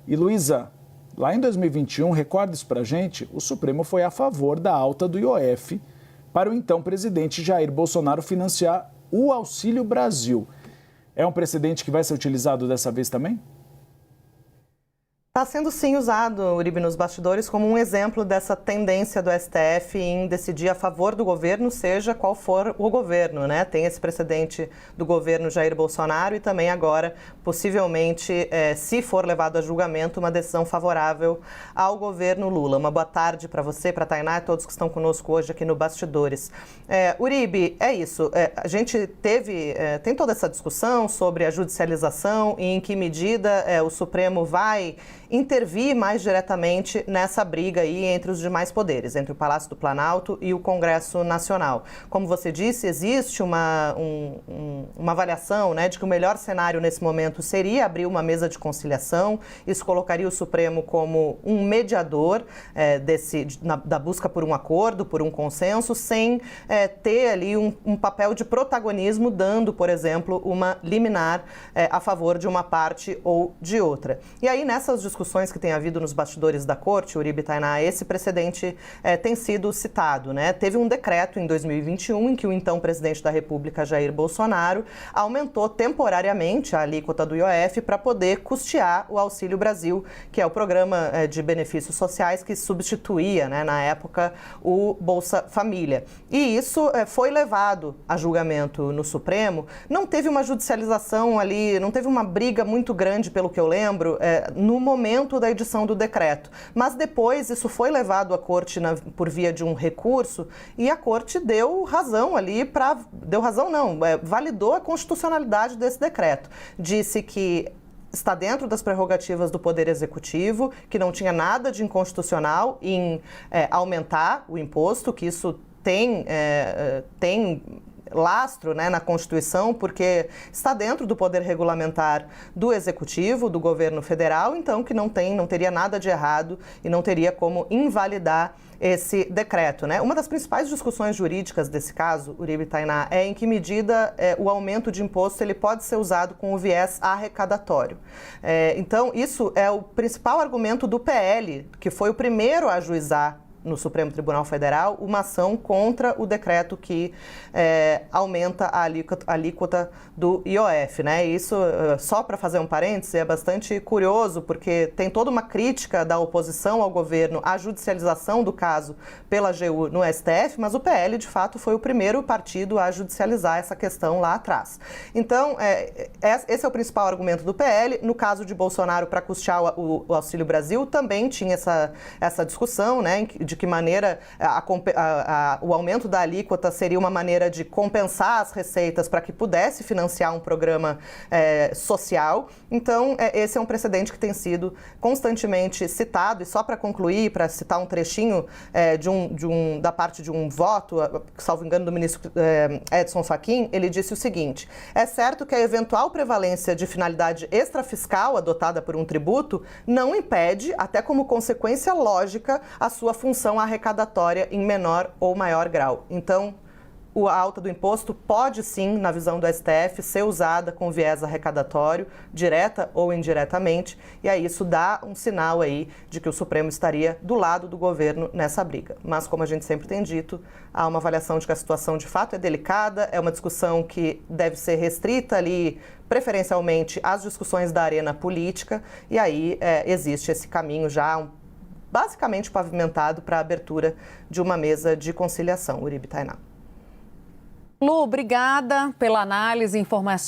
E Luísa, lá em 2021, recorda isso pra gente, o Supremo foi a favor da alta do IOF para o então presidente Jair Bolsonaro financiar o Auxílio Brasil. É um precedente que vai ser utilizado dessa vez também? Está sendo sim usado, Uribe, nos bastidores como um exemplo dessa tendência do STF em decidir a favor do governo, seja qual for o governo, né? Tem esse precedente do governo Jair Bolsonaro e também agora, possivelmente, se for levado a julgamento, uma decisão favorável ao governo Lula. Uma boa tarde para você, para a Tainá e todos que estão conosco hoje aqui no Bastidores. Uribe, é isso. A gente tem toda essa discussão sobre a judicialização e em que medida o Supremo vai intervir mais diretamente nessa briga aí entre os demais poderes, entre o Palácio do Planalto e o Congresso Nacional. Como você disse, existe uma avaliação, né, de que o melhor cenário nesse momento seria abrir uma mesa de conciliação. Isso colocaria o Supremo como um mediador da busca por um acordo, por um consenso, sem ter ali um papel de protagonismo, dando, por exemplo, uma liminar a favor de uma parte ou de outra. E aí, nessas discussões que tem havido nos bastidores da Corte, Uribe, Tainá, esse precedente tem sido citado, né? Teve um decreto em 2021 em que o então presidente da República, Jair Bolsonaro, aumentou temporariamente a alíquota do IOF para poder custear o Auxílio Brasil, que é o programa de benefícios sociais que substituía, né, na época, o Bolsa Família. E isso foi levado a julgamento no Supremo. Não teve uma judicialização ali, não teve uma briga muito grande, pelo que eu lembro, no momento da edição do decreto. Mas depois isso foi levado à Corte por via de um recurso e a Corte deu razão ali validou a constitucionalidade desse decreto. Disse que está dentro das prerrogativas do Poder Executivo, que não tinha nada de inconstitucional em aumentar o imposto, que isso tem lastro, né, na Constituição, porque está dentro do poder regulamentar do Executivo, do governo federal, então que não teria nada de errado e não teria como invalidar esse decreto, né? Uma das principais discussões jurídicas desse caso, Uribe, Tainá, é em que medida o aumento de imposto ele pode ser usado com o viés arrecadatório. Então, isso é o principal argumento do PL, que foi o primeiro a ajuizar no Supremo Tribunal Federal uma ação contra o decreto que aumenta a alíquota do IOF, né? Isso, só para fazer um parêntese, é bastante curioso, porque tem toda uma crítica da oposição ao governo à judicialização do caso pela AGU no STF, mas o PL, de fato, foi o primeiro partido a judicializar essa questão lá atrás. Então, esse é o principal argumento do PL. No caso de Bolsonaro, para custear o Auxílio Brasil, também tinha essa discussão, né, de que maneira o aumento da alíquota seria uma maneira de compensar as receitas para que pudesse financiar um programa social. Então, esse é um precedente que tem sido constantemente citado. E só para concluir, para citar um trechinho da parte de um voto, salvo engano, do ministro Edson Fachin, ele disse o seguinte: é certo que a eventual prevalência de finalidade extrafiscal adotada por um tributo não impede, até como consequência lógica, a sua função arrecadatória em menor ou maior grau. Então, a alta do imposto pode sim, na visão do STF, ser usada com viés arrecadatório, direta ou indiretamente, e aí isso dá um sinal aí de que o Supremo estaria do lado do governo nessa briga. Mas, como a gente sempre tem dito, há uma avaliação de que a situação de fato é delicada, é uma discussão que deve ser restrita ali, preferencialmente, às discussões da arena política, e aí existe esse caminho já basicamente pavimentado para a abertura de uma mesa de conciliação. Uribe, Tainá. Lu, obrigada pela análise e informações.